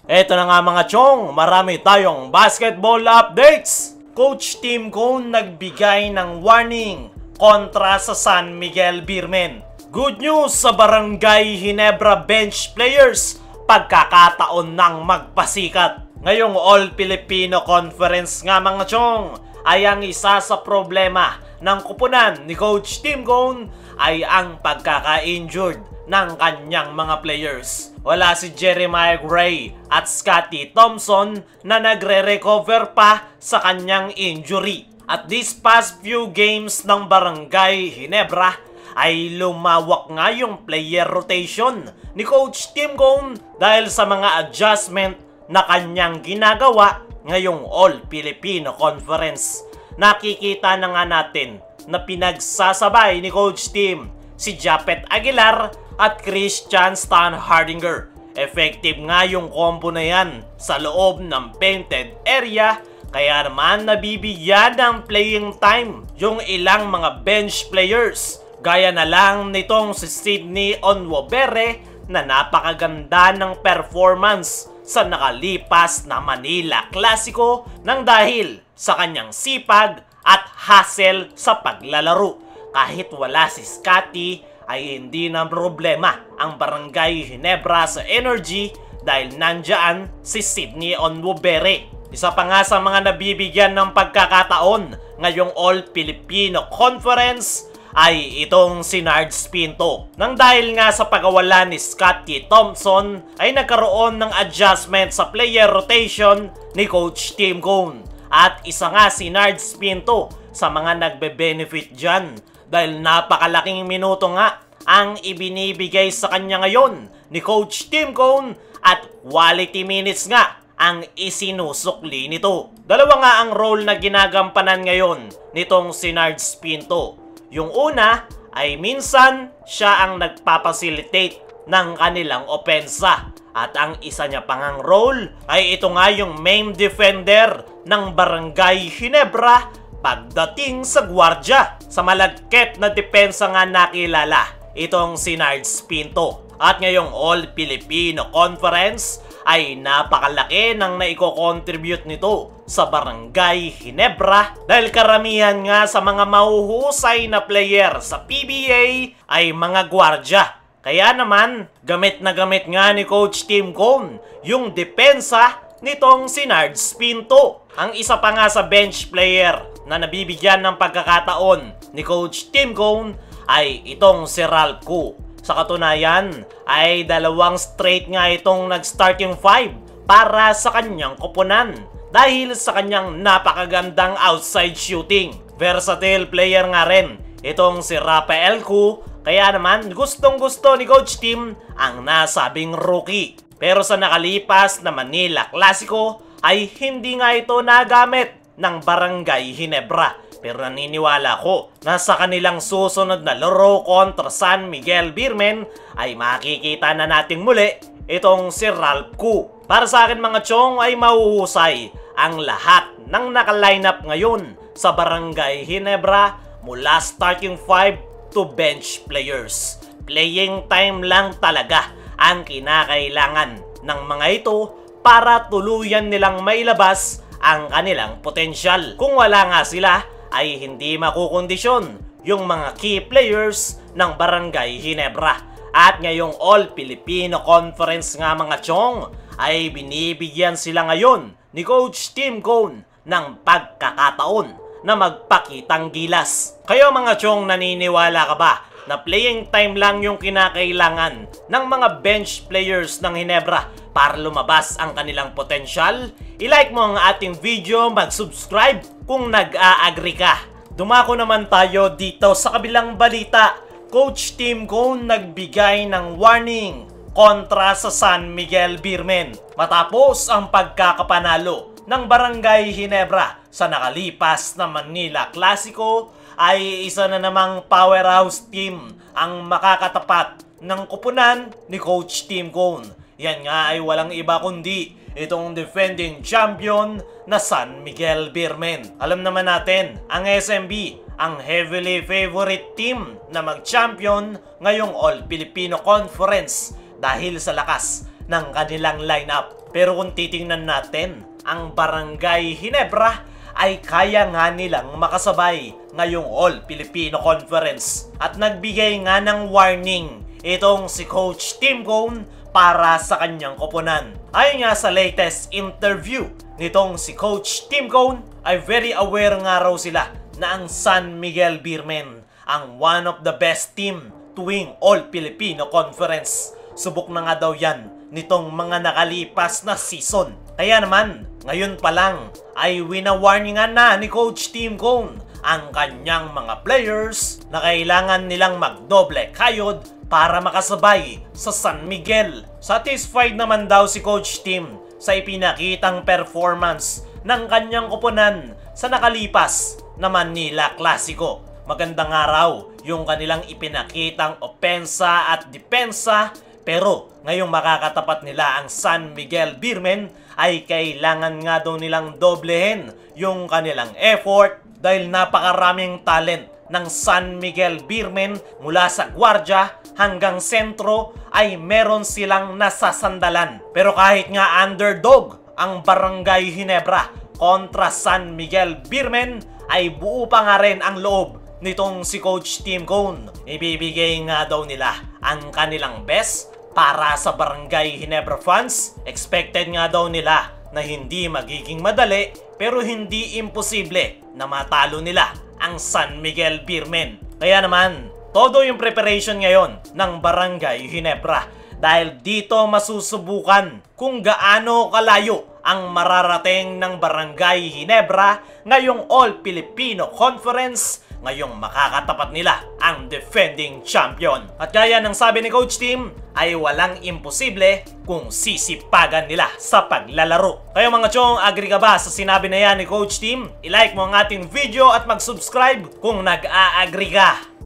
Eto na nga mga chong, marami tayong basketball updates. Coach Tim Cone nagbigay ng warning kontra sa San Miguel Beermen. Good news sa Barangay Ginebra bench players, pagkakataon ng magpasikat. Ngayong All-Filipino Conference nga mga chong, ay ang isa sa problema ng kupunan ni Coach Tim Cone ay ang pagkaka-injured ng kanyang mga players. Wala si Jeremiah Gray at Scotty Thompson na nagre-recover pa sa kanyang injury. At these past few games ng Barangay Ginebra ay lumawak nga yung player rotation ni Coach Tim Cone dahil sa mga adjustment na kanyang ginagawa ngayong All-Filipino Conference. Nakikita na nga natin na pinagsasabay ni Coach Tim si Japet Aguilar at Christian Stan Hardinger. Effective nga yung combo na yan sa loob ng painted area, kaya naman nabibigyan ng playing time yung ilang mga bench players. Gaya na lang nitong si Sydney Onwobere na napakaganda ng performance sa nakalipas na Manila Clasico nang dahil sa kanyang sipag at hustle sa paglalaro. Kahit wala si Scotty ay hindi na problema ang Barangay Ginebra sa energy dahil nandyan si Sydney Onwobere. Isa pa nga sa mga nabibigyan ng pagkakataon ngayong All-Filipino Conference ay itong si Nards Pinto. Nang dahil nga sa pagkawala ni Scotty Thompson ay nagkaroon ng adjustment sa player rotation ni Coach Tim Cone. At isa nga si Nards Pinto sa mga nagbe-benefit dyan dahil napakalaking minuto nga ang ibinibigay sa kanya ngayon ni Coach Tim Cone at quality minutes nga ang isinusukli nito. Dalawa nga ang role na ginagampanan ngayon nitong si Nards Pinto. Yung una ay minsan siya ang nagpapacilitate ng kanilang opensa. At ang isa niya pang role ay ito nga yung main defender ng Barangay Ginebra pagdating sa gwardya. Sa malagkit na depensa nga nakilala itong si Nards Pinto. At ngayong All-Filipino Conference ay napakalaki ng naiko-contribute nito sa Barangay Ginebra dahil karamihan nga sa mga mahuhusay na player sa PBA ay mga gwardya. Kaya naman, gamit na gamit nga ni Coach Tim Cone yung depensa nitong si Nards Pinto. Ang isa pa nga sa bench player na nabibigyan ng pagkakataon ni Coach Tim Cone ay itong si Ralph Koo. Sa katunayan ay dalawang straight nga itong nag-starting five para sa kanyang koponan dahil sa kanyang napakagandang outside shooting. Versatile player nga rin itong si Rafael Koo, kaya naman gustong-gusto ni Coach Tim ang nasabing rookie. Pero sa nakalipas na Manila Clasico ay hindi nga ito nagamit ng Barangay Ginebra. Pero naniniwala ko na sa kanilang susunod na laro kontra San Miguel Beermen ay makikita na natin muli itong si Ralph Koo. Para sa akin mga chong ay mahuhusay ang lahat ng naka-lineup ngayon sa Barangay Ginebra mula starting 5 to bench players. Playing time lang talaga ang kinakailangan ng mga ito para tuluyan nilang mailabas ang kanilang potensyal. Kung wala nga sila ay hindi makukondisyon yung mga key players ng Barangay Ginebra. At ngayong All-Filipino Conference nga mga chong ay binibigyan sila ngayon ni Coach Tim Cone ng pagkakataon na magpakitang gilas. Kayo mga chong, naniniwala ka ba na playing time lang yung kinakailangan ng mga bench players ng Ginebra para lumabas ang kanilang potensyal? I-like mo ang ating video, mag-subscribe kung nag-a-agree ka. Dumako naman tayo dito sa kabilang balita. Coach Tim Cone nagbigay ng warning kontra sa San Miguel Beermen matapos ang pagkakapanalo ng Barangay Ginebra sa nakalipas na Manila Clasico. Ay isa na namang powerhouse team ang makakatapat ng kupunan ni Coach Tim Cone. Yan nga ay walang iba kundi itong defending champion na San Miguel Beermen. Alam naman natin, ang SMB ang heavily favorite team na mag-champion ngayong All-Filipino Conference dahil sa lakas ng kanilang lineup. Pero kung titingnan natin, ang Barangay Ginebra ay kaya nga nilang makasabay ngayong All-Filipino Conference. At nagbigay nga ng warning itong si Coach Tim Cone para sa kanyang koponan. Ayon nga sa latest interview nitong si Coach Tim Cone, ay very aware nga raw sila na ang San Miguel Beermen ang one of the best team tuwing All-Filipino Conference. Subok na nga daw yan nitong mga nakalipas na season. Kaya naman, ngayon pa lang ay winawarningan na ni Coach Tim Cone ang kanyang mga players na kailangan nilang magdoble kayod para makasabay sa San Miguel. Satisfied naman daw si Coach Tim sa ipinakitang performance ng kanyang koponan sa nakalipas na Manila Clasico. Magandang araw yung kanilang ipinakitang opensa at depensa, pero ngayong makakatapat nila ang San Miguel Beermen ay kailangan nga daw nilang doblehin yung kanilang effort dahil napakaraming talent ng San Miguel Beermen mula sa gwardiya hanggang sentro ay meron silang nasasandalan. Pero kahit nga underdog ang Barangay Ginebra kontra San Miguel Beermen, ay buo pa nga rin ang loob nitong si Coach Tim Cone. Ibibigay nga daw nila ang kanilang best para sa Barangay Ginebra fans. Expected nga daw nila na hindi magiging madali pero hindi imposible na matalo nila ang San Miguel Beermen. Kaya naman, todo yung preparation ngayon ng Barangay Ginebra dahil dito masusubukan kung gaano kalayo ang mararating ng Barangay Ginebra ngayong All-Filipino Conference ngayong makakatapat nila ang defending champion. At gaya ng sabi ni Coach Tim, ay walang imposible kung sisipagan nila sa paglalaro. Kayo mga chong, agree ka ba sa sinabi na yan ni Coach Tim? I-like mo ang ating video at mag-subscribe kung nag-a-agree ka.